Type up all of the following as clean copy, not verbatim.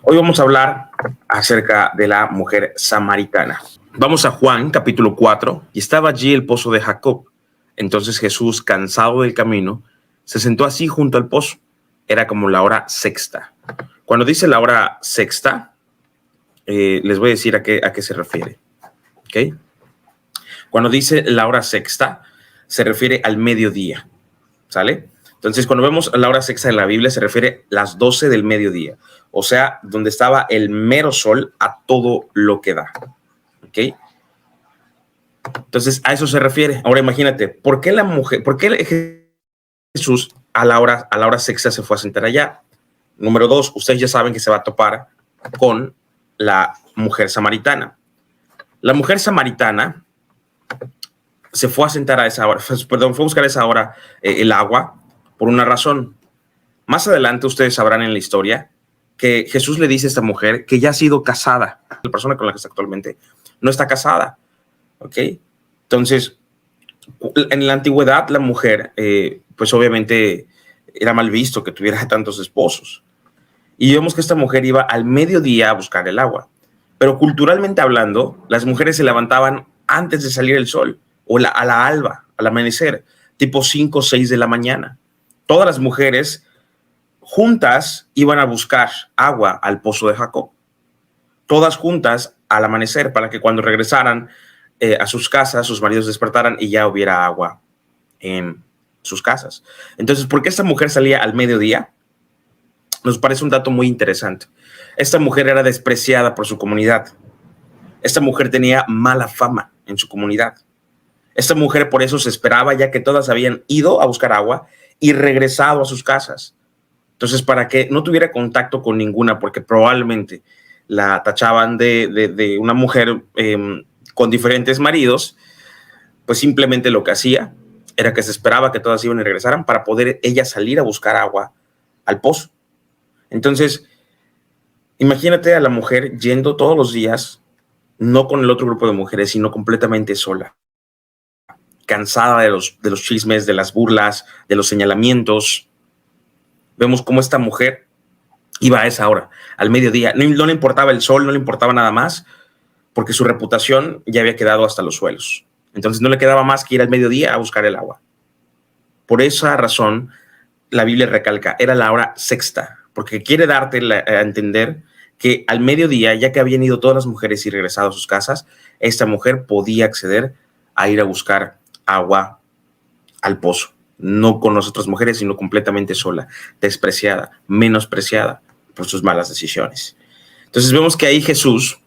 Hoy vamos a hablar acerca de la mujer samaritana. Vamos a Juan capítulo 4. Y estaba allí el pozo de Jacob. Entonces Jesús, cansado del camino, se sentó así junto al pozo. Era como la hora sexta. Cuando dice la hora sexta, les voy a decir a qué se refiere. ¿Okay? Cuando dice la hora sexta, se refiere al mediodía. ¿Sale? Entonces, cuando vemos la hora sexta en la Biblia, se refiere a las 12 del mediodía. O sea, donde estaba el mero sol a todo lo que da. ¿Ok? Entonces, a eso se refiere. Ahora imagínate, ¿por qué Jesús a la hora sexta se fue a sentar allá? Número 2, ustedes ya saben que se va a topar con la mujer samaritana. La mujer samaritana se fue a sentar a esa hora, fue a buscar a esa hora el agua por una razón. Más adelante ustedes sabrán en la historia que Jesús le dice a esta mujer que ya ha sido casada. La persona con la que está actualmente no está casada. ¿Ok? Entonces, en la antigüedad la mujer, pues obviamente era mal visto que tuviera tantos esposos. Y vemos que esta mujer iba al mediodía a buscar el agua. Pero culturalmente hablando, las mujeres se levantaban antes de salir el sol o a la alba, al amanecer, tipo 5 o 6 de la mañana. Todas las mujeres juntas iban a buscar agua al pozo de Jacob. Todas juntas al amanecer para que cuando regresaran a sus casas, sus maridos despertaran y ya hubiera agua en sus casas. Entonces, ¿por qué esta mujer salía al mediodía? Nos parece un dato muy interesante. Esta mujer era despreciada por su comunidad. Esta mujer tenía mala fama en su comunidad. Esta mujer por eso se esperaba, ya que todas habían ido a buscar agua y regresado a sus casas. Entonces, para que no tuviera contacto con ninguna, porque probablemente la tachaban de una mujer con diferentes maridos, pues simplemente lo que hacía era que se esperaba que todas iban y regresaran para poder ella salir a buscar agua al pozo. Entonces, imagínate a la mujer yendo todos los días, no con el otro grupo de mujeres, sino completamente sola, cansada de los chismes, de las burlas, de los señalamientos. Vemos cómo esta mujer iba a esa hora, al mediodía. No le importaba el sol, no le importaba nada más, porque su reputación ya había quedado hasta los suelos. Entonces no le quedaba más que ir al mediodía a buscar el agua. Por esa razón, la Biblia recalca, era la hora sexta, porque quiere darte a entender que al mediodía, ya que habían ido todas las mujeres y regresado a sus casas, esta mujer podía acceder a ir a buscar agua al pozo. No con las otras mujeres, sino completamente sola, despreciada, menospreciada por sus malas decisiones. Entonces vemos que ahí Jesús,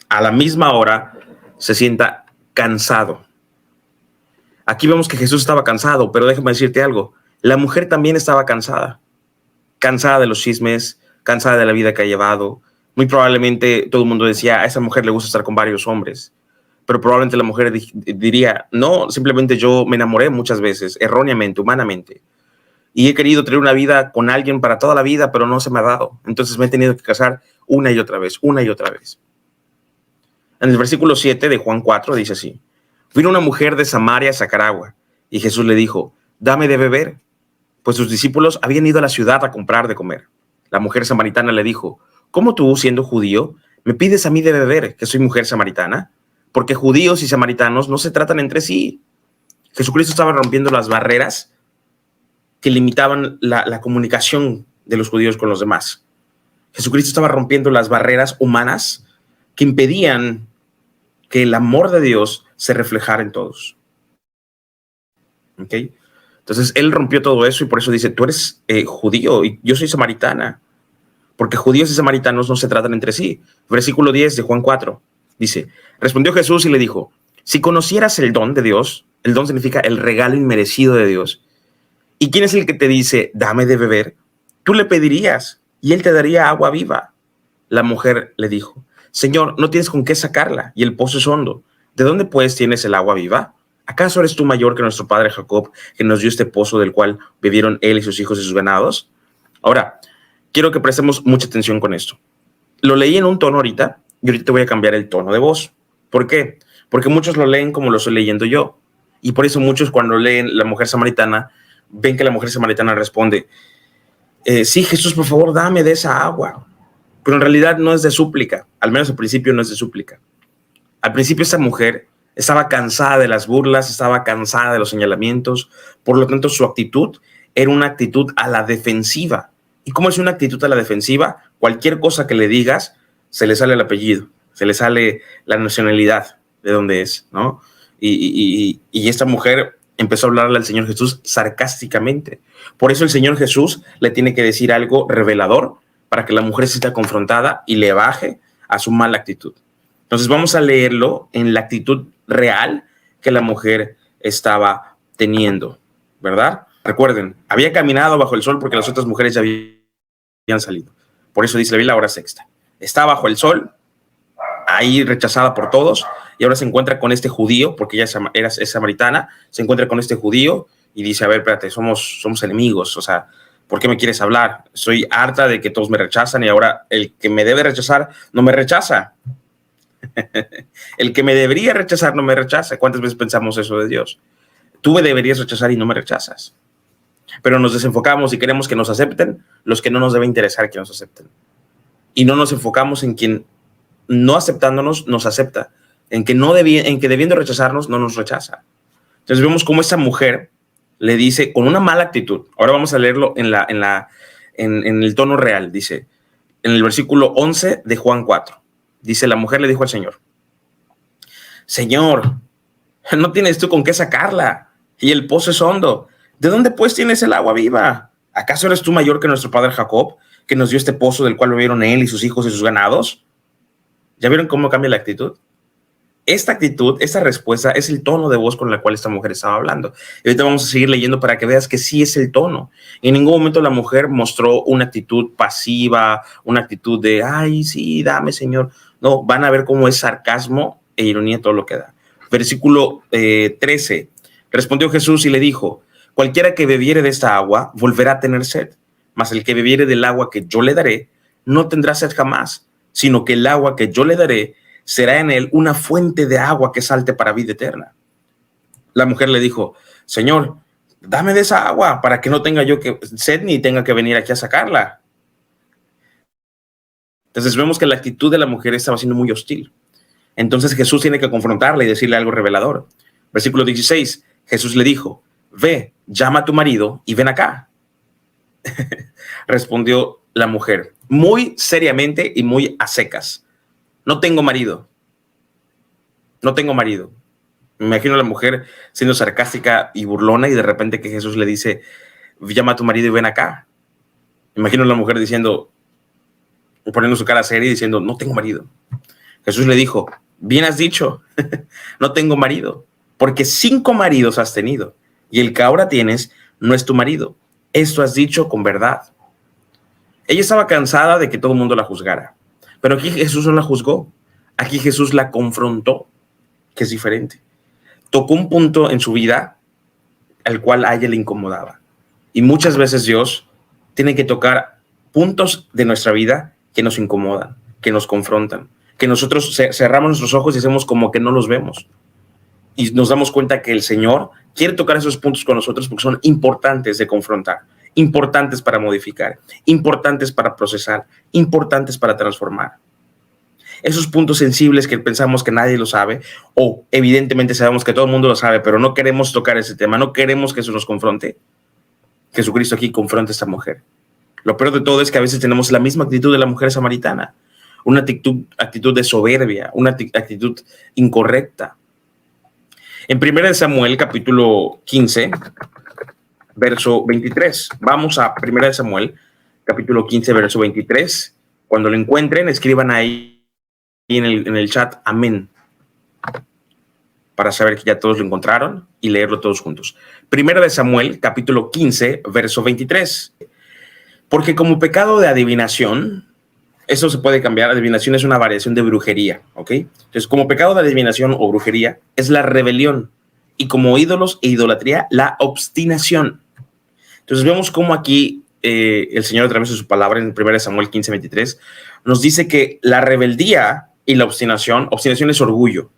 a la misma hora, se sienta cansado. Aquí vemos que Jesús estaba cansado, pero déjame decirte algo. La mujer también estaba cansada de los chismes, cansada de la vida que ha llevado. Muy probablemente todo el mundo decía, a esa mujer le gusta estar con varios hombres. Pero probablemente la mujer diría, no, simplemente yo me enamoré muchas veces, erróneamente, humanamente. Y he querido tener una vida con alguien para toda la vida, pero no se me ha dado. Entonces me he tenido que casar una y otra vez, una y otra vez. En el versículo 7 de Juan 4 dice así, vino una mujer de Samaria a sacar agua, y Jesús le dijo, dame de beber, pues sus discípulos habían ido a la ciudad a comprar de comer. La mujer samaritana le dijo, ¿cómo tú, siendo judío, me pides a mí de beber, que soy mujer samaritana? Porque judíos y samaritanos no se tratan entre sí. Jesucristo estaba rompiendo las barreras que limitaban la comunicación de los judíos con los demás. Jesucristo estaba rompiendo las barreras humanas que impedían que el amor de Dios se reflejara en todos. ¿Ok? Entonces, él rompió todo eso y por eso dice, tú eres judío y yo soy samaritana. Porque judíos y samaritanos no se tratan entre sí. Versículo 10 de Juan 4. Dice, respondió Jesús y le dijo, si conocieras el don de Dios, el don significa el regalo inmerecido de Dios, ¿y quién es el que te dice, dame de beber? Tú le pedirías y él te daría agua viva. La mujer le dijo, Señor, no tienes con qué sacarla y el pozo es hondo. ¿De dónde pues tienes el agua viva? ¿Acaso eres tú mayor que nuestro padre Jacob, que nos dio este pozo del cual bebieron él y sus hijos y sus ganados? Ahora, quiero que prestemos mucha atención con esto. Lo leí en un tono ahorita, y ahorita te voy a cambiar el tono de voz. ¿Por qué? Porque muchos lo leen como lo estoy leyendo yo. Y por eso muchos cuando leen la mujer samaritana, ven que la mujer samaritana responde, sí, Jesús, por favor, dame de esa agua. pero en realidad no es de súplica, al menos al principio no es de súplica. Al principio esa mujer estaba cansada de las burlas, estaba cansada de los señalamientos, por lo tanto su actitud era una actitud a la defensiva. ¿Y cómo es una actitud a la defensiva? Cualquier cosa que le digas, se le sale el apellido, se le sale la nacionalidad de dónde es, ¿no? Y esta mujer empezó a hablarle al Señor Jesús sarcásticamente. Por eso el Señor Jesús le tiene que decir algo revelador para que la mujer se sienta confrontada y le baje a su mala actitud. Entonces vamos a leerlo en la actitud real que la mujer estaba teniendo, ¿verdad? Recuerden, había caminado bajo el sol porque las otras mujeres ya habían salido. Por eso dice la Biblia, la hora sexta. Está bajo el sol, ahí rechazada por todos, y ahora se encuentra con este judío, porque ella es samaritana, se encuentra con este judío y dice, a ver, espérate, somos enemigos, o sea, ¿por qué me quieres hablar? Estoy harta de que todos me rechazan y ahora el que me debe rechazar no me rechaza. El que me debería rechazar no me rechaza. ¿Cuántas veces pensamos eso de Dios? Tú me deberías rechazar y no me rechazas. Pero nos desenfocamos y queremos que nos acepten los que no nos debe interesar que nos acepten. Y no nos enfocamos en quien no aceptándonos nos acepta, en que debiendo rechazarnos no nos rechaza. Entonces vemos cómo esa mujer le dice con una mala actitud. Ahora vamos a leerlo en el tono real. Dice en el versículo 11 de Juan 4. Dice, la mujer le dijo al Señor, Señor, no tienes tú con qué sacarla y el pozo es hondo. ¿De dónde pues tienes el agua viva? ¿Acaso eres tú mayor que nuestro padre Jacob, que nos dio este pozo del cual bebieron él y sus hijos y sus ganados? ¿Ya vieron cómo cambia la actitud? Esta actitud, esta respuesta es el tono de voz con la cual esta mujer estaba hablando. Y ahorita vamos a seguir leyendo para que veas que sí es el tono. En ningún momento la mujer mostró una actitud pasiva, una actitud de, ay, sí, dame, Señor. No, van a ver cómo es sarcasmo e ironía todo lo que da. Versículo 13. Respondió Jesús y le dijo, cualquiera que bebiere de esta agua volverá a tener sed, mas el que bebiere del agua que yo le daré no tendrá sed jamás, sino que el agua que yo le daré será en él una fuente de agua que salte para vida eterna. La mujer le dijo, Señor, dame de esa agua para que no tenga yo sed ni tenga que venir aquí a sacarla. Entonces vemos que la actitud de la mujer estaba siendo muy hostil. Entonces Jesús tiene que confrontarla y decirle algo revelador. Versículo 16, Jesús le dijo, ve, llama a tu marido y ven acá. Respondió la mujer, muy seriamente y muy a secas. No tengo marido. No tengo marido. Me imagino a la mujer siendo sarcástica y burlona y de repente que Jesús le dice, llama a tu marido y ven acá. Me imagino a la mujer diciendo, poniendo su cara seria y diciendo, no tengo marido. Jesús le dijo, bien has dicho, no tengo marido, porque 5 maridos has tenido y el que ahora tienes no es tu marido. Esto has dicho con verdad. Ella estaba cansada de que todo el mundo la juzgara, pero aquí Jesús no la juzgó. Aquí Jesús la confrontó, que es diferente. Tocó un punto en su vida al cual a ella le incomodaba. Y muchas veces Dios tiene que tocar puntos de nuestra vida que nos incomodan, que nos confrontan, que nosotros cerramos nuestros ojos y hacemos como que no los vemos. Y nos damos cuenta que el Señor quiere tocar esos puntos con nosotros porque son importantes de confrontar, importantes para modificar, importantes para procesar, importantes para transformar. Esos puntos sensibles que pensamos que nadie lo sabe, o evidentemente sabemos que todo el mundo lo sabe, pero no queremos tocar ese tema, no queremos que eso nos confronte. Jesucristo aquí confronta a esta mujer. Lo peor de todo es que a veces tenemos la misma actitud de la mujer samaritana, una actitud de soberbia, una actitud incorrecta. En 1 Samuel, capítulo 15, verso 23. Vamos a 1 Samuel, capítulo 15, verso 23. Cuando lo encuentren, escriban ahí en el chat, amén, para saber que ya todos lo encontraron y leerlo todos juntos. 1 Samuel, capítulo 15, verso 23. Porque como pecado de adivinación, eso se puede cambiar, adivinación es una variación de brujería, ¿ok? Entonces, como pecado de adivinación o brujería es la rebelión, y como ídolos e idolatría, la obstinación. Entonces vemos cómo aquí el Señor, a través de su palabra en 1 Samuel 15, 23, nos dice que la rebeldía y la obstinación es orgullo.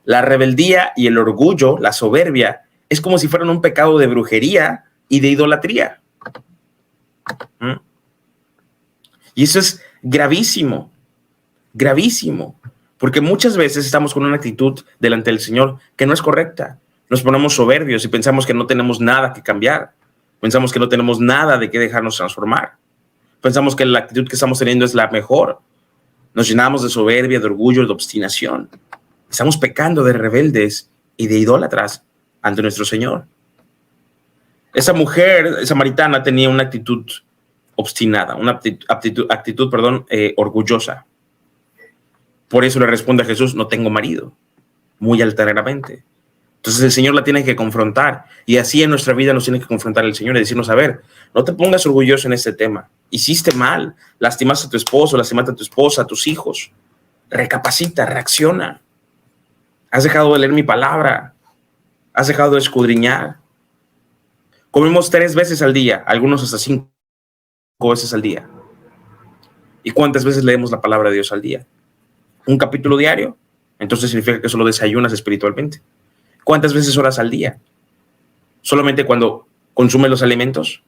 La rebeldía y el orgullo, la soberbia, es como si fueran un pecado de brujería y de idolatría. Y eso es gravísimo, gravísimo, porque muchas veces estamos con una actitud delante del Señor que no es correcta. Nos ponemos soberbios y pensamos que no tenemos nada que cambiar. Pensamos que no tenemos nada de qué dejarnos transformar. Pensamos que la actitud que estamos teniendo es la mejor. Nos llenamos de soberbia, de orgullo, de obstinación. Estamos pecando de rebeldes y de idólatras ante nuestro Señor. Esa mujer samaritana tenía una actitud obstinada, una actitud, orgullosa. Por eso le responde a Jesús, no tengo marido, muy altaneramente. Entonces el Señor la tiene que confrontar, y así en nuestra vida nos tiene que confrontar el Señor y decirnos, a ver, no te pongas orgulloso en este tema. Hiciste mal, lastimaste a tu esposo, lastimaste a tu esposa, a tus hijos. Recapacita, reacciona. Has dejado de leer mi palabra, has dejado de escudriñar. Comemos 3 veces al día, algunos hasta 5 veces al día. ¿Y cuántas veces leemos la palabra de Dios al día? ¿Un capítulo diario? Entonces significa que solo desayunas espiritualmente. ¿Cuántas veces oras al día? ¿Solamente cuando consumes los alimentos?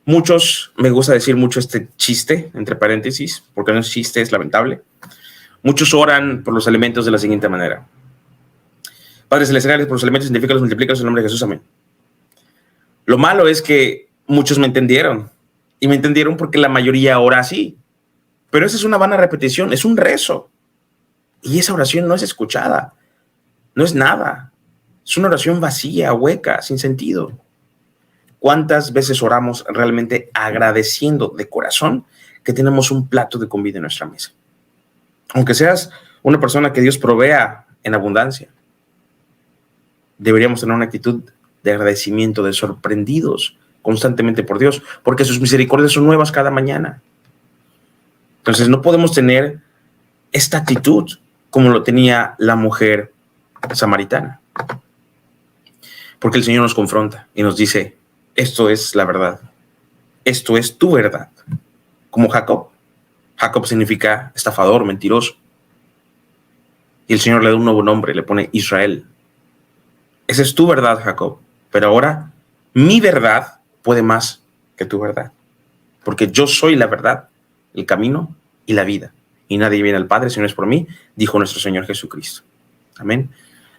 Muchos, me gusta decir mucho este chiste, entre paréntesis, porque no es chiste, es lamentable. Muchos oran por los alimentos de la siguiente manera. Padre celestial, por los alimentos significa los multiplicados en el nombre de Jesús, amén. Lo malo es que muchos me entendieron, y me entendieron porque la mayoría ora así. Pero esa es una vana repetición, es un rezo. Y esa oración no es escuchada, no es nada. Es una oración vacía, hueca, sin sentido. ¿Cuántas veces oramos realmente agradeciendo de corazón que tenemos un plato de comida en nuestra mesa? Aunque seas una persona que Dios provea en abundancia, deberíamos tener una actitud de agradecimiento, de sorprendidos constantemente por Dios, porque sus misericordias son nuevas cada mañana. Entonces no podemos tener esta actitud como lo tenía la mujer samaritana, porque el Señor nos confronta y nos dice, esto es la verdad, esto es tu verdad, como Jacob. Jacob significa estafador, mentiroso, y el Señor le da un nuevo nombre, le pone Israel. Esa es tu verdad, Jacob, pero ahora mi verdad puede más que tu verdad, porque yo soy la verdad, el camino y la vida, y nadie viene al Padre si no es por mí, dijo nuestro Señor Jesucristo. Amén.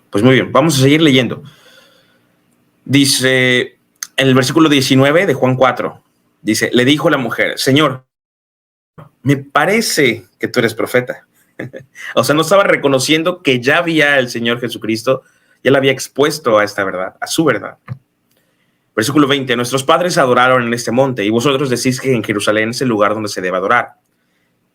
Pues muy bien, vamos a seguir leyendo. Dice en el versículo 19 de Juan 4, dice, le dijo la mujer, Señor, me parece que tú eres profeta. O sea, no estaba reconociendo que ya había el Señor Jesucristo, ya le había expuesto a esta verdad, a su verdad. Versículo 20, nuestros padres adoraron en este monte y vosotros decís que en Jerusalén es el lugar donde se debe adorar.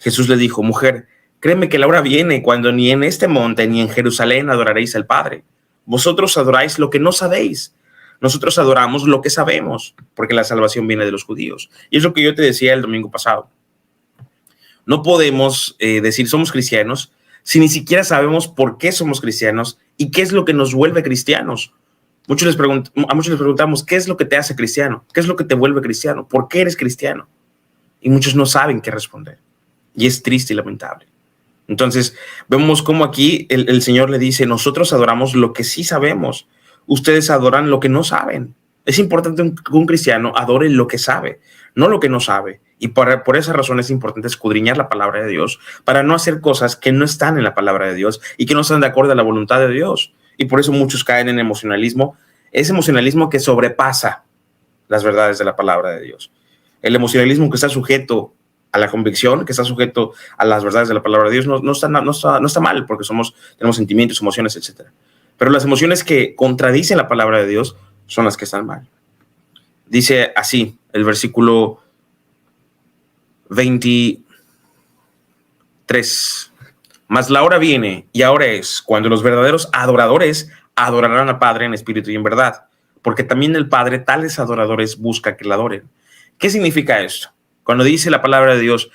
Jesús le dijo, mujer, créeme que la hora viene cuando ni en este monte ni en Jerusalén adoraréis al Padre. Vosotros adoráis lo que no sabéis. Nosotros adoramos lo que sabemos, porque la salvación viene de los judíos. Y es lo que yo te decía el domingo pasado. No podemos decir somos cristianos si ni siquiera sabemos por qué somos cristianos y qué es lo que nos vuelve cristianos. A muchos les preguntamos, ¿qué es lo que te hace cristiano? ¿Qué es lo que te vuelve cristiano? ¿Por qué eres cristiano? Y muchos no saben qué responder. Y es triste y lamentable. Entonces, vemos cómo aquí el Señor le dice, nosotros adoramos lo que sí sabemos. Ustedes adoran lo que no saben. Es importante que un cristiano adore lo que sabe, no lo que no sabe. Y por esa razón es importante escudriñar la palabra de Dios para no hacer cosas que no están en la palabra de Dios y que no están de acuerdo a la voluntad de Dios. Y por eso muchos caen en emocionalismo, ese emocionalismo que sobrepasa las verdades de la palabra de Dios. El emocionalismo que está sujeto a la convicción, que está sujeto a las verdades de la palabra de Dios, no está mal, porque tenemos sentimientos, emociones, etc. Pero las emociones que contradicen la palabra de Dios son las que están mal. Dice así el versículo 23. Mas la hora viene y ahora es cuando los verdaderos adoradores adorarán al Padre en espíritu y en verdad, porque también el Padre tales adoradores busca que le adoren. ¿Qué significa esto? Cuando dice la palabra de Dios,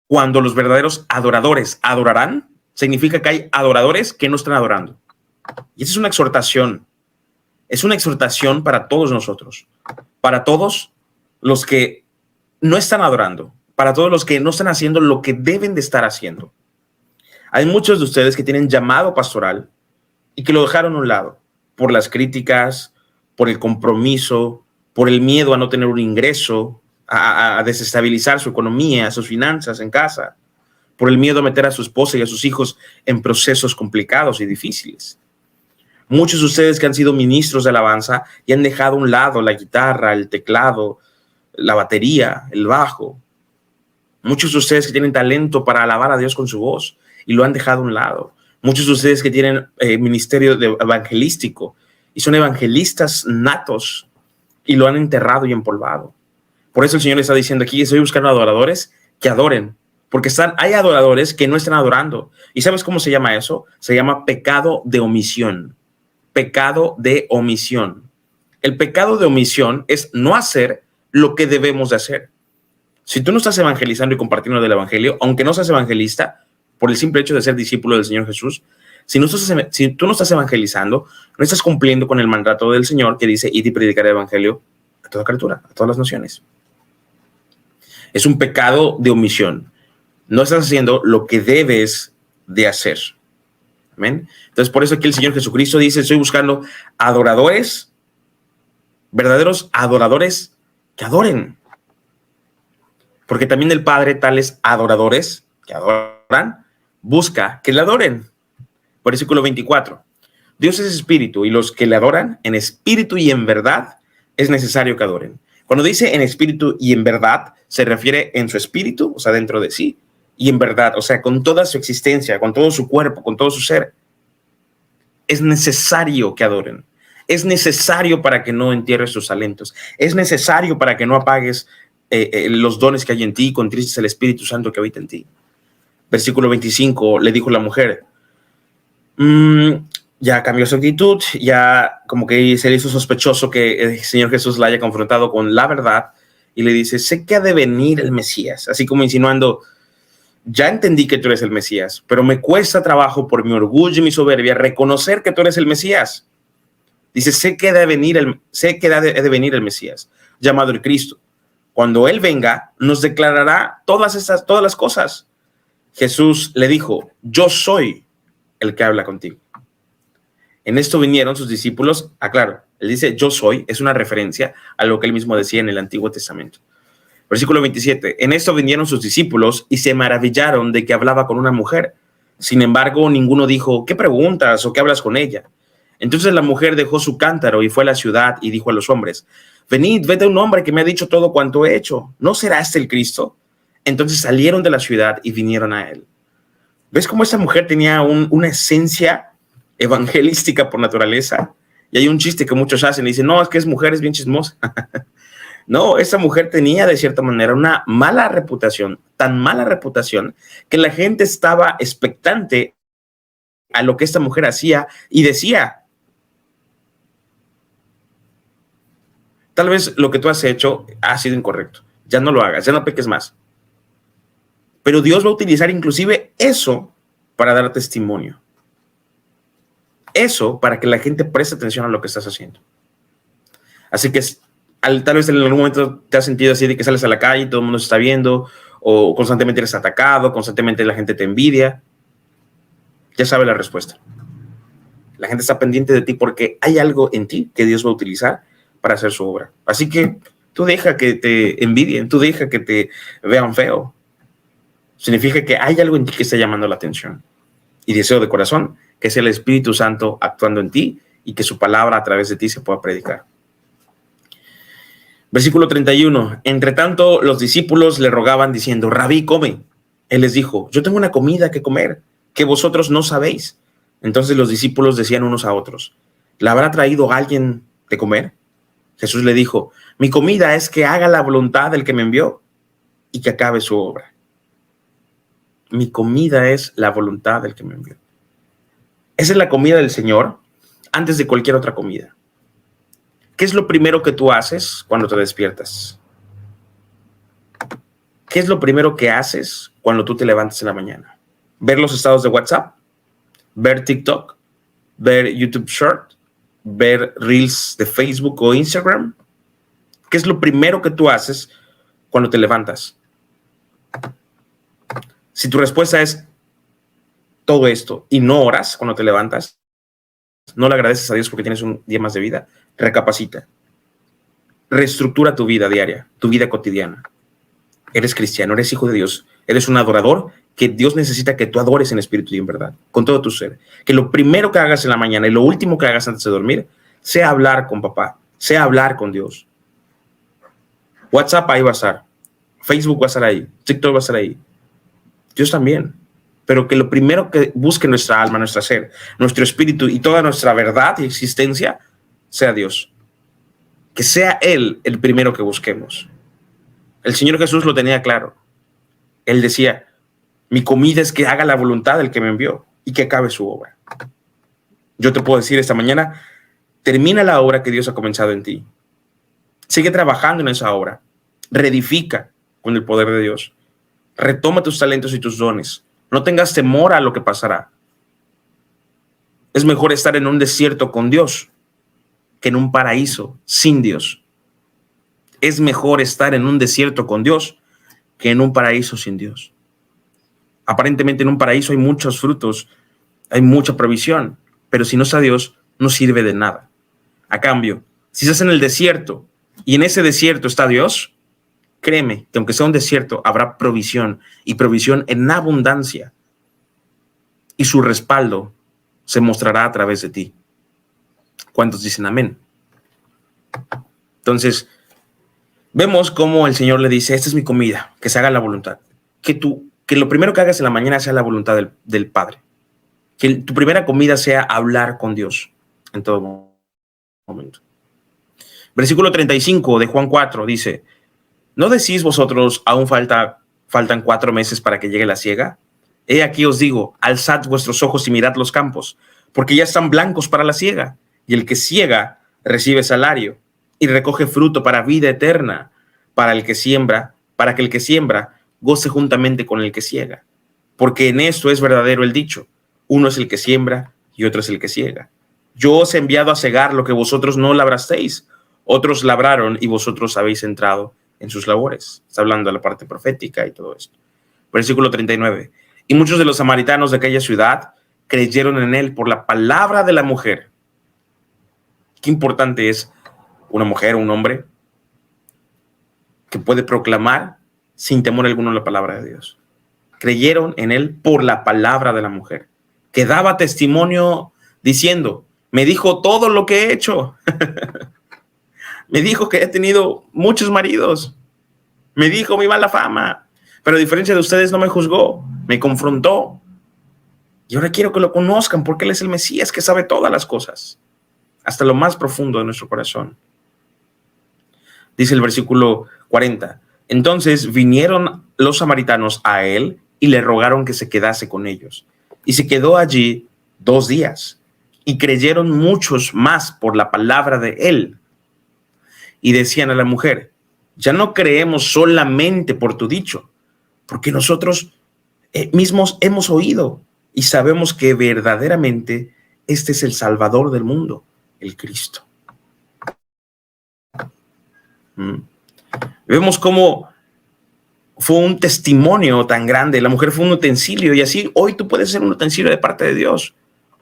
cuando los verdaderos adoradores adorarán, significa que hay adoradores que no están adorando. Y esa es una exhortación. Es una exhortación para todos nosotros, para todos los que no están adorando, para todos los que no están haciendo lo que deben de estar haciendo. Hay muchos de ustedes que tienen llamado pastoral y que lo dejaron a un lado por las críticas, por el compromiso, por el miedo a no tener un ingreso, a desestabilizar su economía, sus finanzas en casa, por el miedo a meter a su esposa y a sus hijos en procesos complicados y difíciles. Muchos de ustedes que han sido ministros de alabanza y han dejado a un lado la guitarra, el teclado, la batería, el bajo. Muchos de ustedes que tienen talento para alabar a Dios con su voz y lo han dejado a un lado. Muchos de ustedes que tienen ministerio evangelístico y son evangelistas natos y lo han enterrado y empolvado. Por eso el Señor está diciendo aquí, estoy buscando adoradores que adoren, porque hay adoradores que no están adorando. ¿Y sabes cómo se llama eso? Se llama pecado de omisión. Pecado de omisión. El pecado de omisión es no hacer lo que debemos de hacer. Si tú no estás evangelizando y compartiendo del evangelio, aunque no seas evangelista, por el simple hecho de ser discípulo del Señor Jesús, si tú no estás evangelizando, no estás cumpliendo con el mandato del Señor que dice, id y predicar el evangelio a toda criatura, a todas las naciones. Es un pecado de omisión. No estás haciendo lo que debes de hacer. Amén. Entonces, por eso aquí el Señor Jesucristo dice, estoy buscando adoradores, verdaderos adoradores que adoren. Porque también el Padre, tales adoradores que adoran, busca que le adoren. Versículo 24. Dios es espíritu y los que le adoran en espíritu y en verdad es necesario que adoren. Cuando dice en espíritu y en verdad, se refiere en su espíritu, o sea, dentro de sí, y en verdad, o sea, con toda su existencia, con todo su cuerpo, con todo su ser. Es necesario que adoren. Es necesario para que no entierres tus talentos. Es necesario para que no apagues los dones que hay en ti y contristes el Espíritu Santo que habita en ti. Versículo 25, le dijo la mujer, ya cambió su actitud, ya como que se le hizo sospechoso que el Señor Jesús la haya confrontado con la verdad y le dice, sé que ha de venir el Mesías, así como insinuando, ya entendí que tú eres el Mesías, pero me cuesta trabajo por mi orgullo y mi soberbia reconocer que tú eres el Mesías. Dice, sé que ha de venir el Mesías, llamado el Cristo. Cuando Él venga, nos declarará todas las cosas. Jesús le dijo, yo soy el que habla contigo. En esto vinieron sus discípulos, claro, Él dice, yo soy, es una referencia a lo que Él mismo decía en el Antiguo Testamento. Versículo 27, en esto vinieron sus discípulos y se maravillaron de que hablaba con una mujer. Sin embargo, ninguno dijo, ¿qué preguntas o qué hablas con ella? Entonces la mujer dejó su cántaro y fue a la ciudad y dijo a los hombres, venid, ved a un hombre que me ha dicho todo cuanto he hecho. ¿No será este el Cristo? Entonces salieron de la ciudad y vinieron a él. ¿Ves cómo esta mujer tenía una esencia evangelística por naturaleza? Y hay un chiste que muchos hacen y dicen, no, es que es mujer, es bien chismosa. No, esta mujer tenía de cierta manera una mala reputación, tan mala reputación que la gente estaba expectante a lo que esta mujer hacía y decía, tal vez lo que tú has hecho ha sido incorrecto, ya no lo hagas, ya no peques más. Pero Dios va a utilizar inclusive eso para dar testimonio. Eso para que la gente preste atención a lo que estás haciendo. Así que tal vez en algún momento te has sentido así de que sales a la calle y todo el mundo se está viendo, o constantemente eres atacado, constantemente la gente te envidia. Ya sabe la respuesta. La gente está pendiente de ti porque hay algo en ti que Dios va a utilizar para hacer su obra. Así que tú deja que te envidien, tú deja que te vean feo. Significa que hay algo en ti que está llamando la atención. Y deseo de corazón que sea el Espíritu Santo actuando en ti y que su palabra a través de ti se pueda predicar. Versículo 31. Entre tanto, los discípulos le rogaban diciendo, Rabí, come. Él les dijo, yo tengo una comida que comer que vosotros no sabéis. Entonces los discípulos decían unos a otros, ¿le habrá traído alguien de comer? Jesús le dijo, mi comida es que haga la voluntad del que me envió y que acabe su obra. Mi comida es la voluntad del que me envió. Esa es la comida del Señor antes de cualquier otra comida. ¿Qué es lo primero que tú haces cuando te despiertas? ¿Qué es lo primero que haces cuando tú te levantas en la mañana? ¿Ver los estados de WhatsApp? ¿Ver TikTok? ¿Ver YouTube Short? ¿Ver Reels de Facebook o Instagram? ¿Qué es lo primero que tú haces cuando te levantas? Si tu respuesta es todo esto y no oras cuando te levantas, no le agradeces a Dios porque tienes un día más de vida, recapacita. reestructura tu vida diaria, tu vida cotidiana. Eres cristiano, eres hijo de Dios, eres un adorador que Dios necesita que tú adores en espíritu y en verdad, con todo tu ser. Que lo primero que hagas en la mañana y lo último que hagas antes de dormir sea hablar con papá, sea hablar con Dios. WhatsApp ahí va a estar, Facebook va a estar ahí, TikTok va a estar ahí, Dios también. Pero que lo primero que busque nuestra alma, nuestra ser, nuestro espíritu y toda nuestra verdad y existencia sea Dios. Que sea Él el primero que busquemos. El Señor Jesús lo tenía claro. Él decía, mi comida es que haga la voluntad del que me envió y que acabe su obra. Yo te puedo decir esta mañana, termina la obra que Dios ha comenzado en ti. Sigue trabajando en esa obra. Reedifica con el poder de Dios. Retoma tus talentos y tus dones. No tengas temor a lo que pasará. Es mejor estar en un desierto con Dios que en un paraíso sin Dios. Es mejor estar en un desierto con Dios que en un paraíso sin Dios. Aparentemente en un paraíso hay muchos frutos, hay mucha provisión, pero si no está Dios, no sirve de nada. A cambio, si estás en el desierto y en ese desierto está Dios, créeme que aunque sea un desierto, habrá provisión y provisión en abundancia. Y su respaldo se mostrará a través de ti. ¿Cuántos dicen amén? Entonces, vemos cómo el Señor le dice, esta es mi comida, que se haga la voluntad. Que lo primero que hagas en la mañana sea la voluntad del Padre. Que tu primera comida sea hablar con Dios en todo momento. Versículo 35 de Juan 4 dice, ¿no decís vosotros, aún faltan 4 meses para que llegue la siega? He aquí os digo, alzad vuestros ojos y mirad los campos, porque ya están blancos para la siega, y el que siega recibe salario y recoge fruto para vida eterna, para que el que siembra goce juntamente con el que siega. Porque en esto es verdadero el dicho, uno es el que siembra y otro es el que siega. Yo os he enviado a segar lo que vosotros no labrasteis, otros labraron y vosotros habéis entrado en sus labores. Está hablando de la parte profética y todo esto. Versículo 39. Y muchos de los samaritanos de aquella ciudad creyeron en él por la palabra de la mujer. Qué importante es una mujer o un hombre que puede proclamar sin temor alguno la palabra de Dios. Creyeron en él por la palabra de la mujer, que daba testimonio diciendo, me dijo todo lo que he hecho. Me dijo que he tenido muchos maridos. Me dijo mi mala fama. Pero a diferencia de ustedes no me juzgó, me confrontó. Y ahora quiero que lo conozcan porque Él es el Mesías que sabe todas las cosas, hasta lo más profundo de nuestro corazón. Dice el versículo 40. Entonces vinieron los samaritanos a Él y le rogaron que se quedase con ellos. Y se quedó allí 2 días. Y creyeron muchos más por la palabra de Él. Y decían a la mujer, ya no creemos solamente por tu dicho, porque nosotros mismos hemos oído y sabemos que verdaderamente este es el Salvador del mundo, el Cristo. Vemos cómo fue un testimonio tan grande. La mujer fue un utensilio y así hoy tú puedes ser un utensilio de parte de Dios.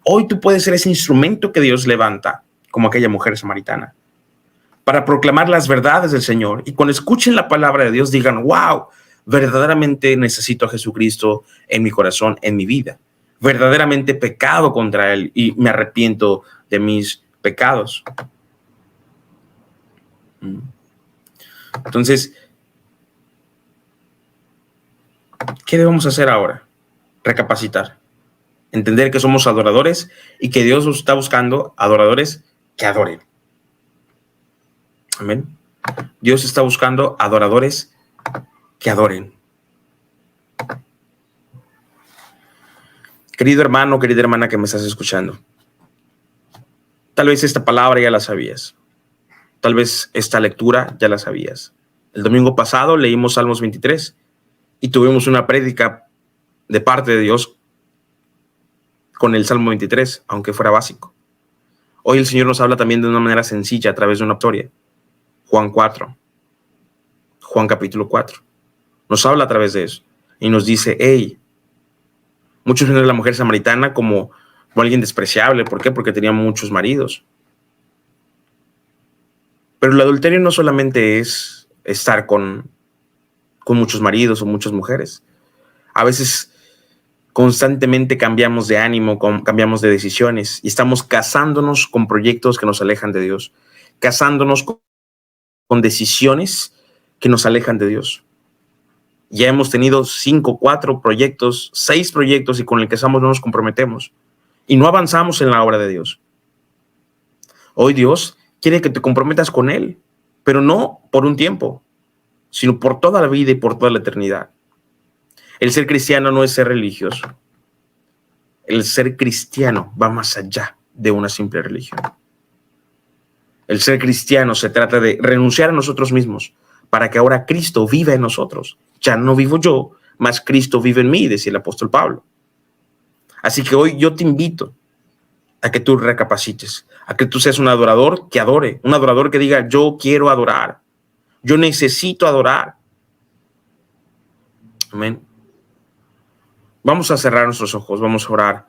Hoy tú puedes ser ese instrumento que Dios levanta, como aquella mujer samaritana, para proclamar las verdades del Señor. Y cuando escuchen la palabra de Dios digan, wow, verdaderamente necesito a Jesucristo en mi corazón, en mi vida. Verdaderamente he pecado contra Él y me arrepiento de mis pecados. Entonces, ¿qué debemos hacer ahora? Recapacitar. Entender que somos adoradores y que Dios está buscando adoradores que adoren. Amén. Dios está buscando adoradores que adoren. Querido hermano, querida hermana que me estás escuchando, tal vez esta palabra ya la sabías. Tal vez esta lectura ya la sabías. El domingo pasado leímos Salmos 23 y tuvimos una prédica de parte de Dios con el Salmo 23, aunque fuera básico. Hoy el Señor nos habla también de una manera sencilla a través de una historia. Juan capítulo 4. Nos habla a través de eso y nos dice, hey, muchos ven a la mujer samaritana como alguien despreciable. ¿Por qué? Porque tenía muchos maridos. Pero el adulterio no solamente es estar con muchos maridos o muchas mujeres. A veces constantemente cambiamos de ánimo, cambiamos de decisiones y estamos casándonos con proyectos que nos alejan de Dios, casándonos con decisiones que nos alejan de Dios. Ya hemos tenido 5, 4 proyectos, 6 proyectos y con el que estamos no nos comprometemos y no avanzamos en la obra de Dios. Hoy Dios quiere que te comprometas con Él, pero no por un tiempo, sino por toda la vida y por toda la eternidad. El ser cristiano no es ser religioso. El ser cristiano va más allá de una simple religión. El ser cristiano se trata de renunciar a nosotros mismos para que ahora Cristo viva en nosotros. Ya no vivo yo, mas Cristo vive en mí, decía el apóstol Pablo. Así que hoy yo te invito a que tú recapacites, a que tú seas un adorador que adore, un adorador que diga, yo quiero adorar, yo necesito adorar. Amén. Vamos a cerrar nuestros ojos, vamos a orar.